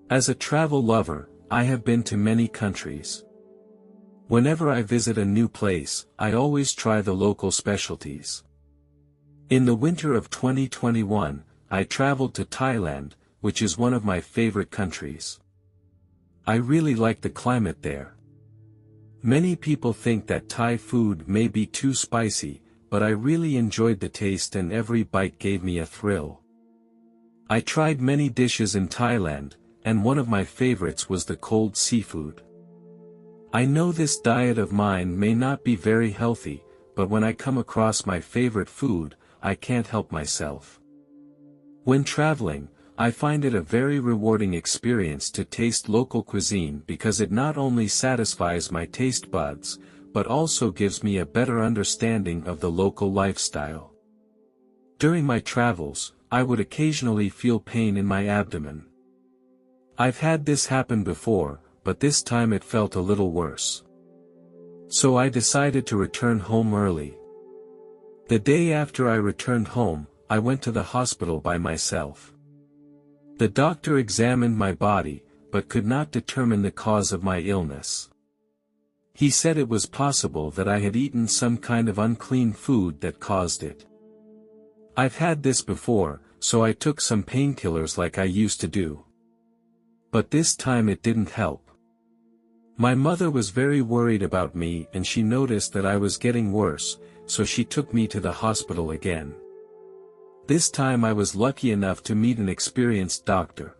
As a travel lover, I have been to many countries. Whenever I visit a new place, I always try the local specialties. In the winter of 2021, I traveled to Thailand, which is one of my favorite countries. I really like the climate there. Many people think that Thai food may be too spicy, but I really enjoyed the taste and every bite gave me a thrill. I tried many dishes in Thailand, and one of my favorites was the cold seafood. I know this diet of mine may not be very healthy, but when I come across my favorite food, I can't help myself. When traveling, I find it a very rewarding experience to taste local cuisine because it not only satisfies my taste buds, but also gives me a better understanding of the local lifestyle. During my travels, I would occasionally feel pain in my abdomen. I've had this happen before, but this time it felt a little worse. So I decided to return home early. The day after I returned home, I went to the hospital by myself. The doctor examined my body, but could not determine the cause of my illness. He said it was possible that I had eaten some kind of unclean food that caused it. I've had this before, so I took some painkillers like I used to do. But this time it didn't help. My mother was very worried about me and she noticed that I was getting worse, so she took me to the hospital again. This time I was lucky enough to meet an experienced doctor.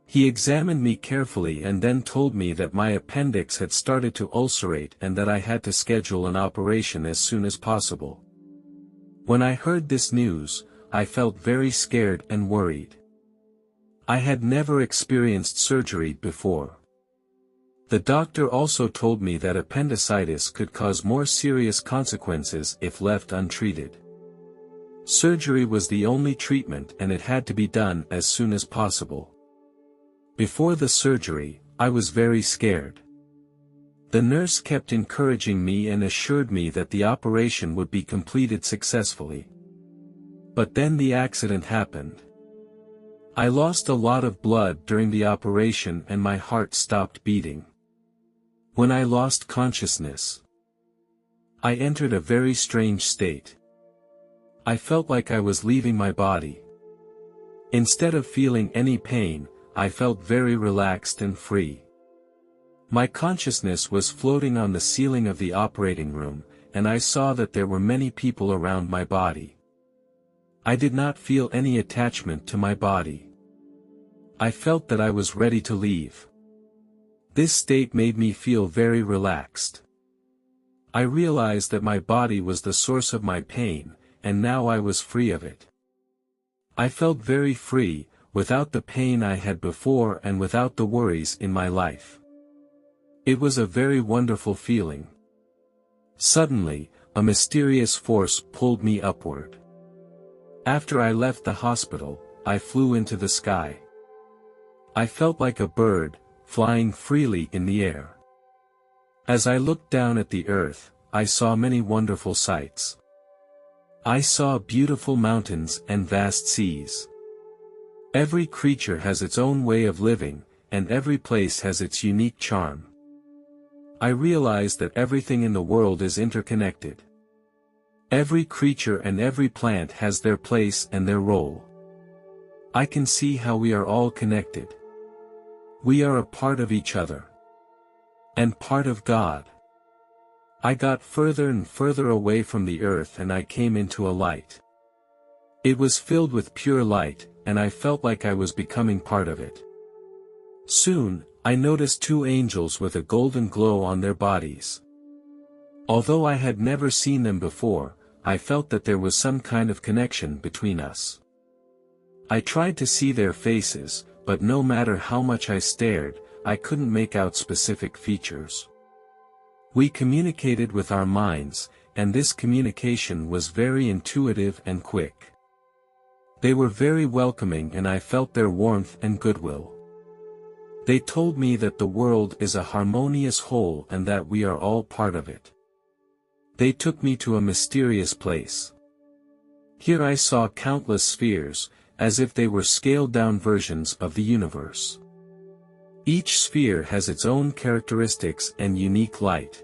He examined me carefully and then told me that my appendix had started to ulcerate and that I had to schedule an operation as soon as possible. When I heard this news, I felt very scared and worried. I had never experienced surgery before. The doctor also told me that appendicitis could cause more serious consequences if left untreated. Surgery was the only treatment and it had to be done as soon as possible. Before the surgery, I was very scared. The nurse kept encouraging me and assured me that the operation would be completed successfully. But then the accident happened. I lost a lot of blood during the operation and my heart stopped beating. When I lost consciousness, I entered a very strange state. I felt like I was leaving my body. Instead of feeling any pain, I felt very relaxed and free. My consciousness was floating on the ceiling of the operating room, and I saw that there were many people around my body. I did not feel any attachment to my body. I felt that I was ready to leave. This state made me feel very relaxed. I realized that my body was the source of my pain, and now I was free of it. I felt very free, without the pain I had before and without the worries in my life. It was a very wonderful feeling. Suddenly, a mysterious force pulled me upward. After I left the hospital, I flew into the sky. I felt like a bird, flying freely in the air. As I looked down at the earth, I saw many wonderful sights. I saw beautiful mountains and vast seas. Every creature has its own way of living, and every place has its unique charm. I realized that everything in the world is interconnected. Every creature and every plant has their place and their role. I can see how we are all connected. We are a part of each other. And part of God. I got further and further away from the earth and I came into a light. It was filled with pure light, and I felt like I was becoming part of it. Soon, I noticed two angels with a golden glow on their bodies. Although I had never seen them before, I felt that there was some kind of connection between us. I tried to see their faces, but no matter how much I stared, I couldn't make out specific features. We communicated with our minds, and this communication was very intuitive and quick. They were very welcoming and I felt their warmth and goodwill. They told me that the world is a harmonious whole and that we are all part of it. They took me to a mysterious place. Here I saw countless spheres, as if they were scaled-down versions of the universe. Each sphere has its own characteristics and unique light.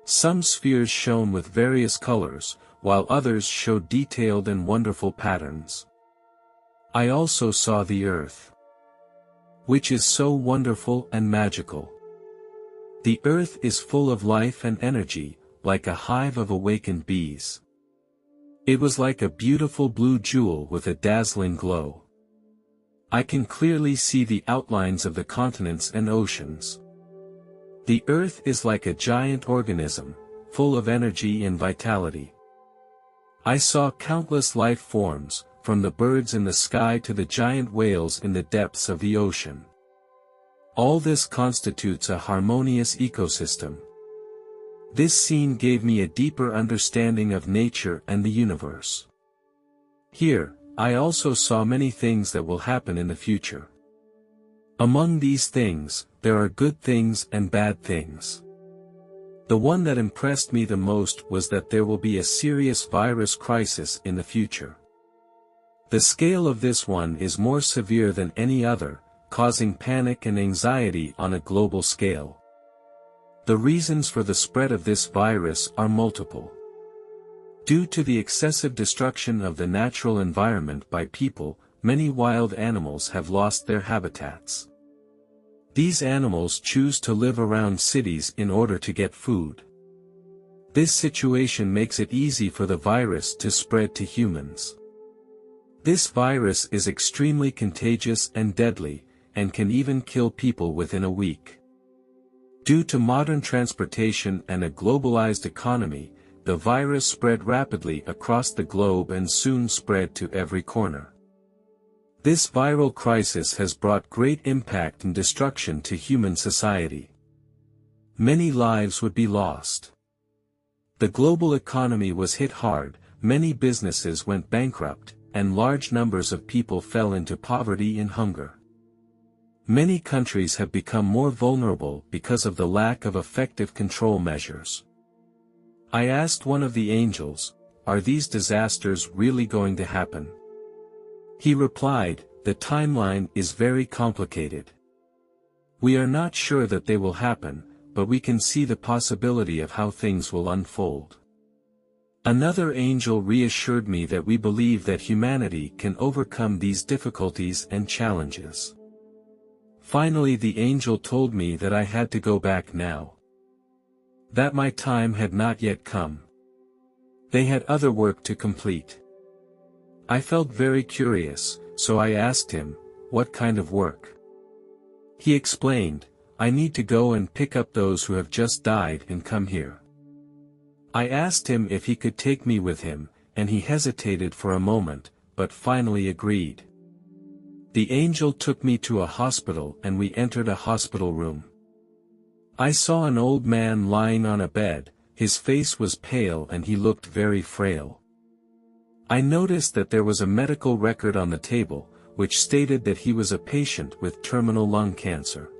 Some spheres shone with various colors, while others showed detailed and wonderful patterns. I also saw the earth, which is so wonderful and magical. The earth is full of life and energy, like a hive of awakened bees. It was like a beautiful blue jewel with a dazzling glow. I can clearly see the outlines of the continents and oceans. The earth is like a giant organism, full of energy and vitality. I saw countless life forms, from the birds in the sky to the giant whales in the depths of the ocean. All this constitutes a harmonious ecosystem. This scene gave me a deeper understanding of nature and the universe. Here, I also saw many things that will happen in the future. Among these things, there are good things and bad things. The one that impressed me the most was that there will be a serious virus crisis in the future. The scale of this one is more severe than any other, causing panic and anxiety on a global scale. The reasons for the spread of this virus are multiple. Due to the excessive destruction of the natural environment by people, many wild animals have lost their habitats. These animals choose to live around cities in order to get food. This situation makes it easy for the virus to spread to humans. This virus is extremely contagious and deadly, and can even kill people within a week. Due to modern transportation and a globalized economy, the virus spread rapidly across the globe and soon spread to every corner. This viral crisis has brought great impact and destruction to human society. Many lives would be lost. The global economy was hit hard, many businesses went bankrupt, and large numbers of people fell into poverty and hunger. Many countries have become more vulnerable because of the lack of effective control measures. I asked one of the angels, "Are these disasters really going to happen?" He replied, "The timeline is very complicated. We are not sure that they will happen, but we can see the possibility of how things will unfold." Another angel reassured me that we believe that humanity can overcome these difficulties and challenges. Finally, the angel told me that I had to go back now. That my time had not yet come. They had other work to complete. I felt very curious, so I asked him, "What kind of work?" He explained, "I need to go and pick up those who have just died and come here." I asked him if he could take me with him, and he hesitated for a moment, but finally agreed. The angel took me to a hospital and we entered a hospital room. I saw an old man lying on a bed, his face was pale and he looked very frail. I noticed that there was a medical record on the table, which stated that he was a patient with terminal lung cancer.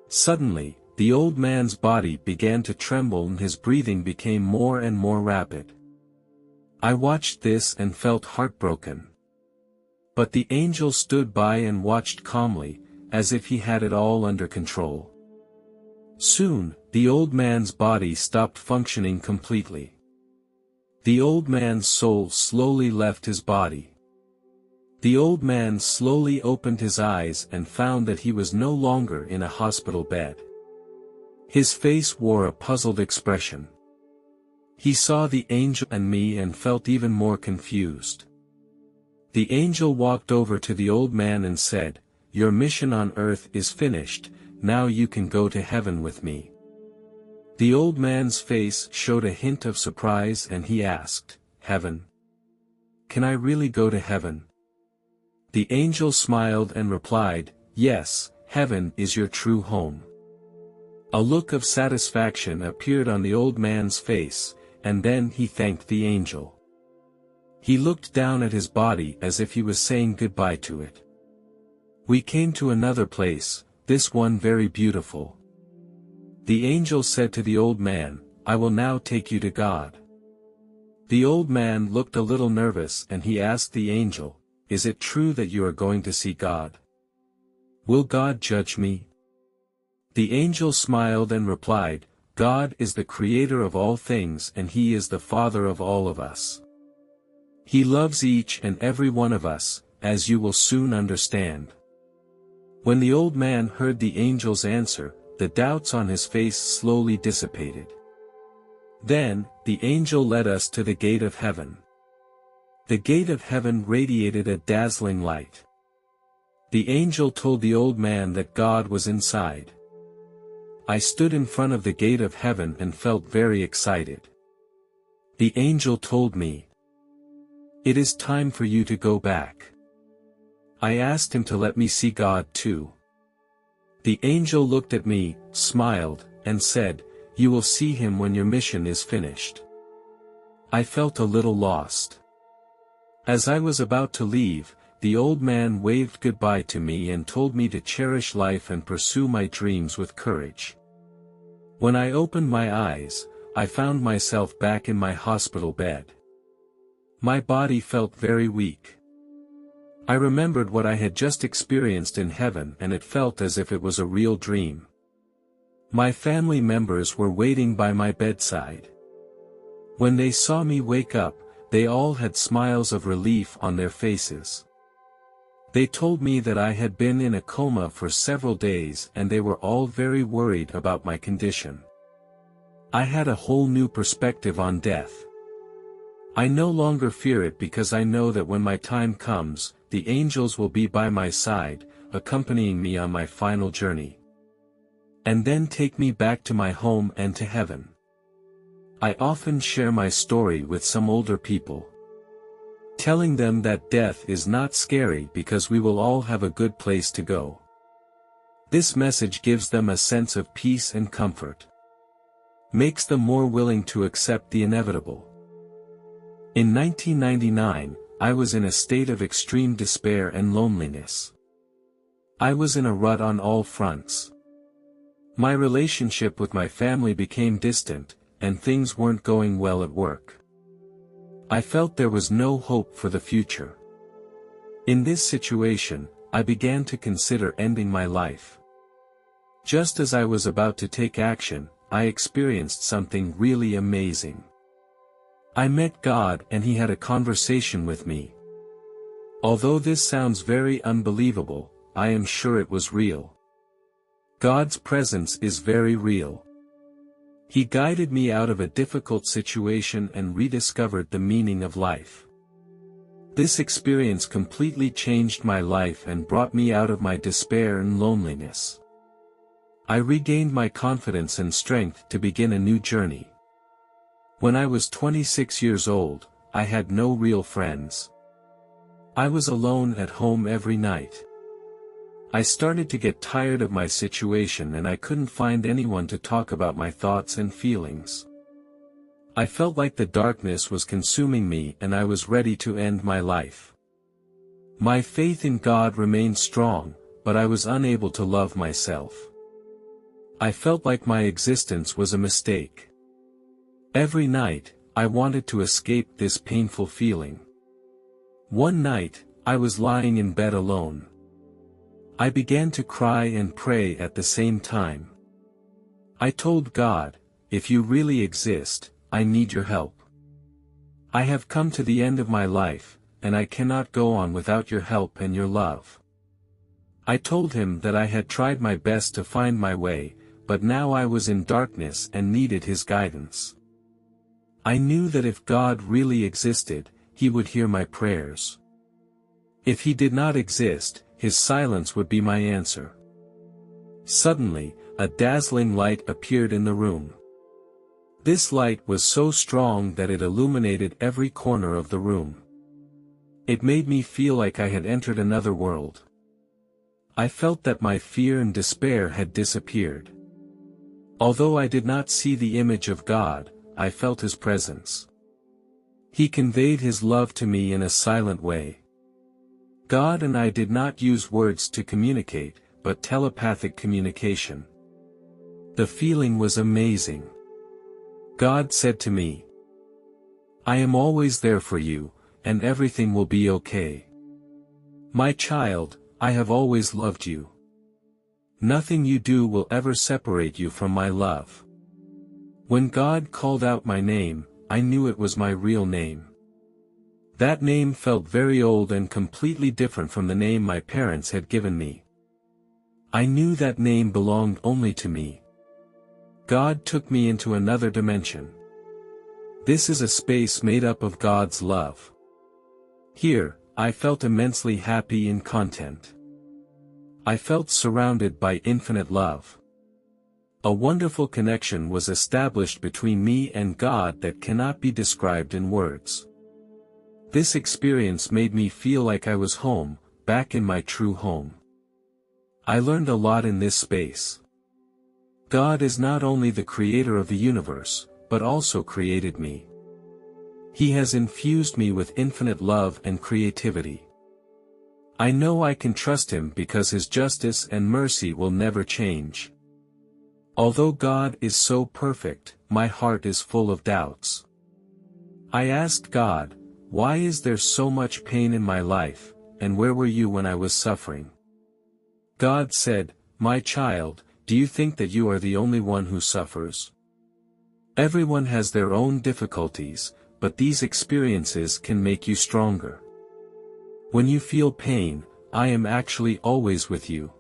Suddenly, the old man's body began to tremble and his breathing became more and more rapid. I watched this and felt heartbroken. But the angel stood by and watched calmly, as if he had it all under control. Soon, the old man's body stopped functioning completely. The old man's soul slowly left his body. The old man slowly opened his eyes and found that he was no longer in a hospital bed. His face wore a puzzled expression. He saw the angel and me and felt even more confused. The angel walked over to the old man and said, "Your mission on earth is finished, now you can go to heaven with me." The old man's face showed a hint of surprise and he asked, "Heaven? Can I really go to heaven?" The angel smiled and replied, "Yes, heaven is your true home." A look of satisfaction appeared on the old man's face, and then he thanked the angel. He looked down at his body as if he was saying goodbye to it. We came to another place, this one very beautiful. The angel said to the old man, "I will now take you to God." The old man looked a little nervous and he asked the angel, "Is it true that you are going to see God?" Will God judge me? The angel smiled and replied, God is the creator of all things and He is the Father of all of us. He loves each and every one of us, as you will soon understand. When the old man heard the angel's answer, the doubts on his face slowly dissipated. Then, the angel led us to the gate of heaven. The gate of heaven radiated a dazzling light. The angel told the old man that God was inside. I stood in front of the gate of heaven and felt very excited. The angel told me, "It is time for you to go back." I asked him to let me see God too. The angel looked at me, smiled, and said, "You will see Him when your mission is finished." I felt a little lost. As I was about to leave, the old man waved goodbye to me and told me to cherish life and pursue my dreams with courage. When I opened my eyes, I found myself back in my hospital bed. My body felt very weak. I remembered what I had just experienced in heaven and it felt as if it was a real dream. My family members were waiting by my bedside. When they saw me wake up, they all had smiles of relief on their faces. They told me that I had been in a coma for several days and they were all very worried about my condition. I had a whole new perspective on death. I no longer fear it because I know that when my time comes, the angels will be by my side, accompanying me on my final journey. And then take me back to my home and to heaven. I often share my story with some older people, telling them that death is not scary because we will all have a good place to go. This message gives them a sense of peace and comfort, makes them more willing to accept the inevitable. In 1999, I was in a state of extreme despair and loneliness. I was in a rut on all fronts. My relationship with my family became distant, and things weren't going well at work. I felt there was no hope for the future. In this situation, I began to consider ending my life. Just as I was about to take action, I experienced something really amazing. I met God and He had a conversation with me. Although this sounds very unbelievable, I am sure it was real. God's presence is very real. He guided me out of a difficult situation and rediscovered the meaning of life. This experience completely changed my life and brought me out of my despair and loneliness. I regained my confidence and strength to begin a new journey. When I was 26 years old, I had no real friends. I was alone at home every night. I started to get tired of my situation and I couldn't find anyone to talk about my thoughts and feelings. I felt like the darkness was consuming me and I was ready to end my life. My faith in God remained strong, but I was unable to love myself. I felt like my existence was a mistake. Every night, I wanted to escape this painful feeling. One night, I was lying in bed alone. I began to cry and pray at the same time. I told God, if you really exist, I need your help. I have come to the end of my life, and I cannot go on without your help and your love. I told Him that I had tried my best to find my way, but now I was in darkness and needed His guidance. I knew that if God really existed, He would hear my prayers. If He did not exist, His silence would be my answer. Suddenly, a dazzling light appeared in the room. This light was so strong that it illuminated every corner of the room. It made me feel like I had entered another world. I felt that my fear and despair had disappeared. Although I did not see the image of God, I felt His presence. He conveyed His love to me in a silent way. God and I did not use words to communicate, but telepathic communication. The feeling was amazing. God said to me, "I am always there for you, and everything will be okay. My child, I have always loved you. Nothing you do will ever separate you from my love. When God called out my name, I knew it was my real name. That name felt very old and completely different from the name my parents had given me. I knew that name belonged only to me. God took me into another dimension. This is a space made up of God's love. Here, I felt immensely happy and content. I felt surrounded by infinite love. A wonderful connection was established between me and God that cannot be described in words. This experience made me feel like I was home, back in my true home. I learned a lot in this space. God is not only the creator of the universe, but also created me. He has infused me with infinite love and creativity. I know I can trust him because his justice and mercy will never change. Although God is so perfect, my heart is full of doubts. I asked God, why is there so much pain in my life, and where were you when I was suffering? God said, my child, do you think that you are the only one who suffers? Everyone has their own difficulties, but these experiences can make you stronger. When you feel pain, I am actually always with you.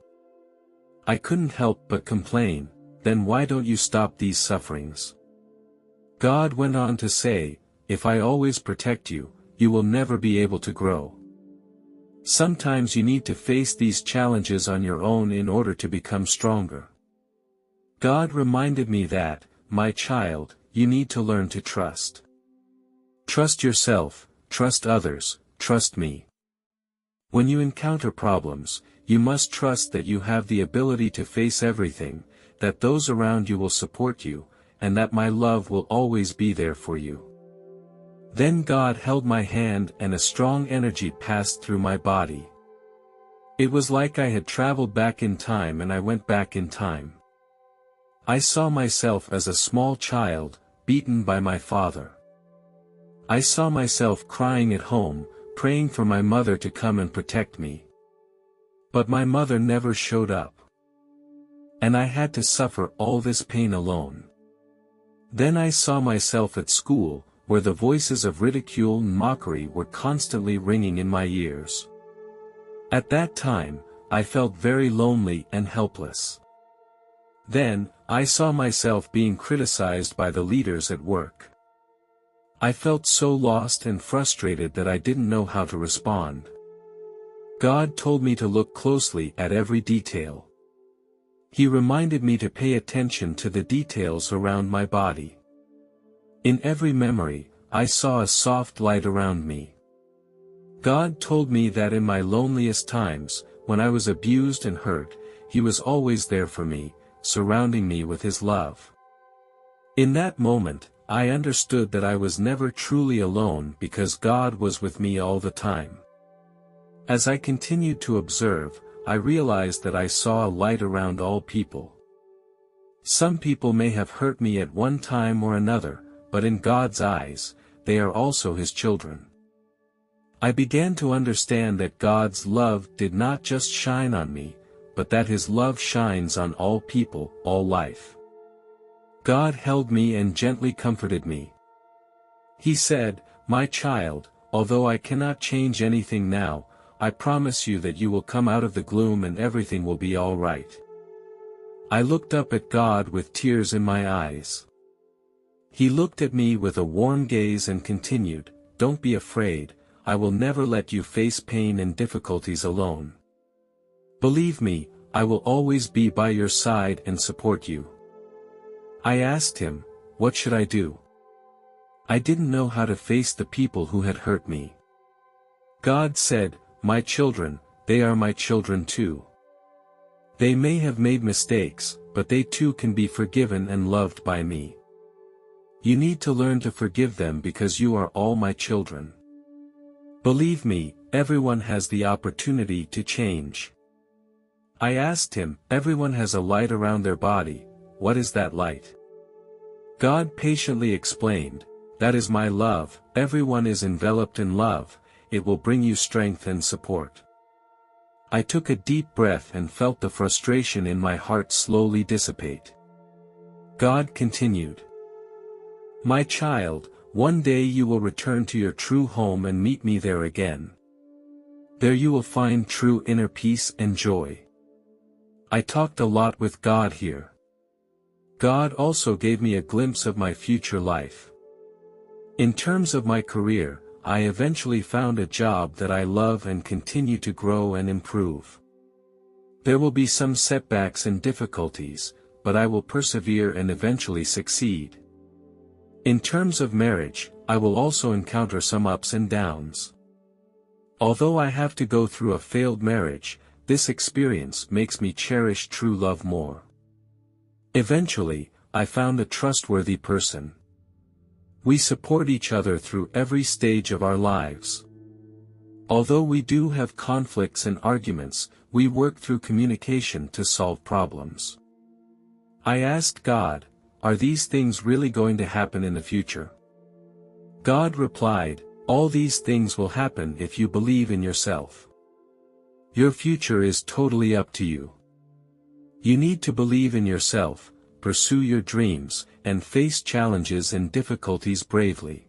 I couldn't help but complain, then why don't you stop these sufferings? God went on to say, if I always protect you, you will never be able to grow. Sometimes you need to face these challenges on your own in order to become stronger. God reminded me that, my child, you need to learn to trust. Trust yourself, trust others, trust me. When you encounter problems, you must trust that you have the ability to face everything, that those around you will support you, and that my love will always be there for you. Then God held my hand and a strong energy passed through my body. It was like I had traveled back in time and I went back in time. I saw myself as a small child, beaten by my father. I saw myself crying at home, praying for my mother to come and protect me. But my mother never showed up. And I had to suffer all this pain alone. Then I saw myself at school, where the voices of ridicule and mockery were constantly ringing in my ears. At that time, I felt very lonely and helpless. Then, I saw myself being criticized by the leaders at work. I felt so lost and frustrated that I didn't know how to respond. God told me to look closely at every detail. He reminded me to pay attention to the details around my body. In every memory, I saw a soft light around me. God told me that in my loneliest times, when I was abused and hurt, He was always there for me, surrounding me with His love. In that moment, I understood that I was never truly alone because God was with me all the time. As I continued to observe, I realized that I saw a light around all people. Some people may have hurt me at one time or another, but in God's eyes, they are also His children. I began to understand that God's love did not just shine on me, but that His love shines on all people, all life. God held me and gently comforted me. He said, "My child, although I cannot change anything now, I promise you that you will come out of the gloom and everything will be all right." I looked up at God with tears in my eyes. He looked at me with a warm gaze and continued, "Don't be afraid, I will never let you face pain and difficulties alone. Believe me, I will always be by your side and support you." I asked Him, "What should I do?" I didn't know how to face the people who had hurt me. God said, "My children, they are my children too. They may have made mistakes, but they too can be forgiven and loved by me. You need to learn to forgive them because you are all my children. Believe me, everyone has the opportunity to change." I asked Him, "Everyone has a light around their body, what is that light?" God patiently explained, "That is my love, everyone is enveloped in love, it will bring you strength and support." I took a deep breath and felt the frustration in my heart slowly dissipate. God continued. My child, one day you will return to your true home and meet me there again. There you will find true inner peace and joy. I talked a lot with God here. God also gave me a glimpse of my future life. In terms of my career, I eventually found a job that I love and continue to grow and improve. There will be some setbacks and difficulties, but I will persevere and eventually succeed. In terms of marriage, I will also encounter some ups and downs. Although I have to go through a failed marriage, this experience makes me cherish true love more. Eventually, I found a trustworthy person. We support each other through every stage of our lives. Although we do have conflicts and arguments, we work through communication to solve problems. I asked God, are these things really going to happen in the future? God replied, all these things will happen if you believe in yourself. Your future is totally up to you. You need to believe in yourself, pursue your dreams, and face challenges and difficulties bravely.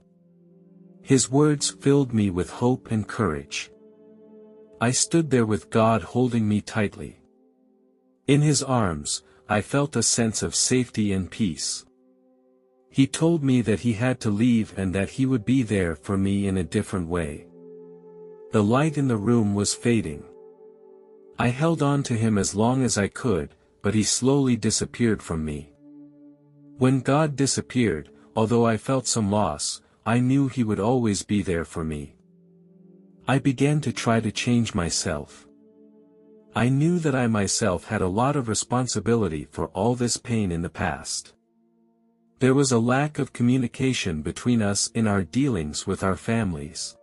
His words filled me with hope and courage. I stood there with God holding me tightly. In His arms, I felt a sense of safety and peace. He told me that He had to leave and that He would be there for me in a different way. The light in the room was fading. I held on to Him as long as I could, but He slowly disappeared from me. When God disappeared, although I felt some loss, I knew He would always be there for me. I began to try to change myself. I knew that I myself had a lot of responsibility for all this pain in the past. There was a lack of communication between us in our dealings with our families.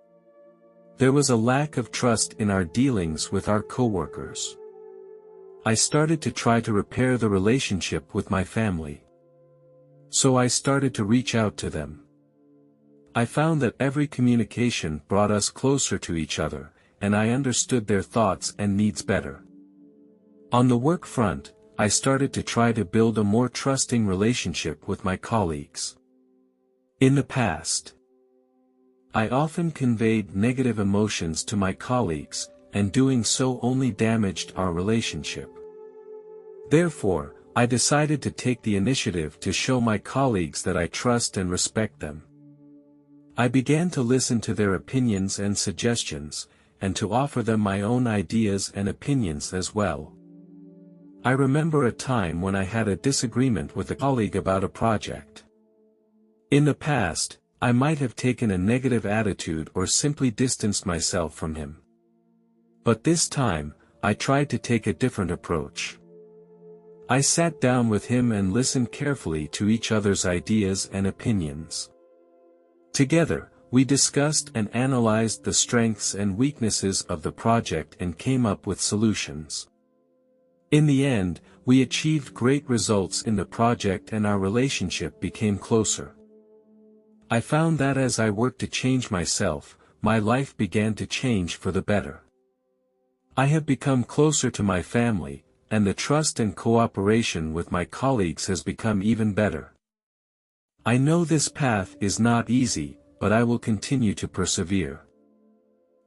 There was a lack of trust in our dealings with our coworkers. I started to try to repair the relationship with my family. So I started to reach out to them. I found that every communication brought us closer to each other, and I understood their thoughts and needs better. On the work front, I started to try to build a more trusting relationship with my colleagues. In the past, I often conveyed negative emotions to my colleagues, and doing so only damaged our relationship. Therefore, I decided to take the initiative to show my colleagues that I trust and respect them. I began to listen to their opinions and suggestions, and to offer them my own ideas and opinions as well. I remember a time when I had a disagreement with a colleague about a project. In the past, I might have taken a negative attitude or simply distanced myself from him. But this time, I tried to take a different approach. I sat down with him and listened carefully to each other's ideas and opinions. Together, we discussed and analyzed the strengths and weaknesses of the project and came up with solutions. In the end, we achieved great results in the project and our relationship became closer. I found that as I worked to change myself, my life began to change for the better. I have become closer to my family, and the trust and cooperation with my colleagues has become even better. I know this path is not easy, but I will continue to persevere.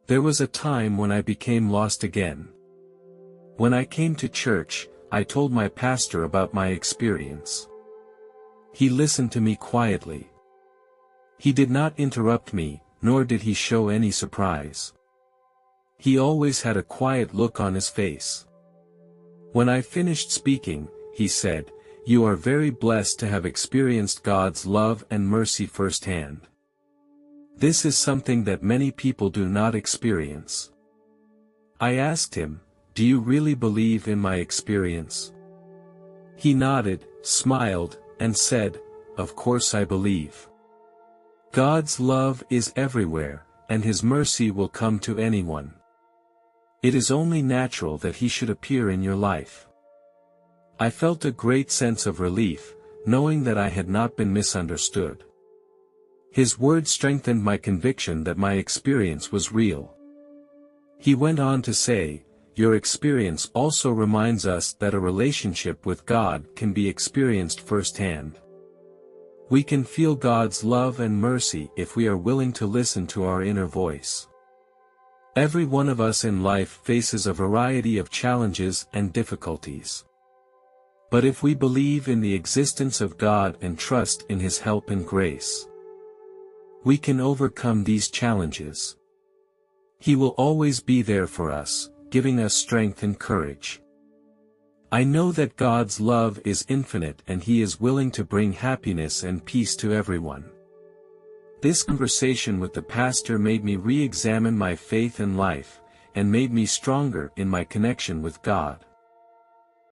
There was a time when I became lost again. When I came to church, I told my pastor about my experience. He listened to me quietly. He did not interrupt me, nor did he show any surprise. He always had a quiet look on his face. When I finished speaking, he said, "You are very blessed to have experienced God's love and mercy firsthand. This is something that many people do not experience." I asked him, "Do you really believe in my experience?" He nodded, smiled, and said, "Of course I believe. God's love is everywhere, and His mercy will come to anyone. It is only natural that He should appear in your life." I felt a great sense of relief, knowing that I had not been misunderstood. His words strengthened my conviction that my experience was real. He went on to say, your experience also reminds us that a relationship with God can be experienced firsthand. We can feel God's love and mercy if we are willing to listen to our inner voice. Every one of us in life faces a variety of challenges and difficulties. But if we believe in the existence of God and trust in His help and grace, we can overcome these challenges. He will always be there for us, giving us strength and courage. I know that God's love is infinite and He is willing to bring happiness and peace to everyone. This conversation with the pastor made me re-examine my faith and life, and made me stronger in my connection with God.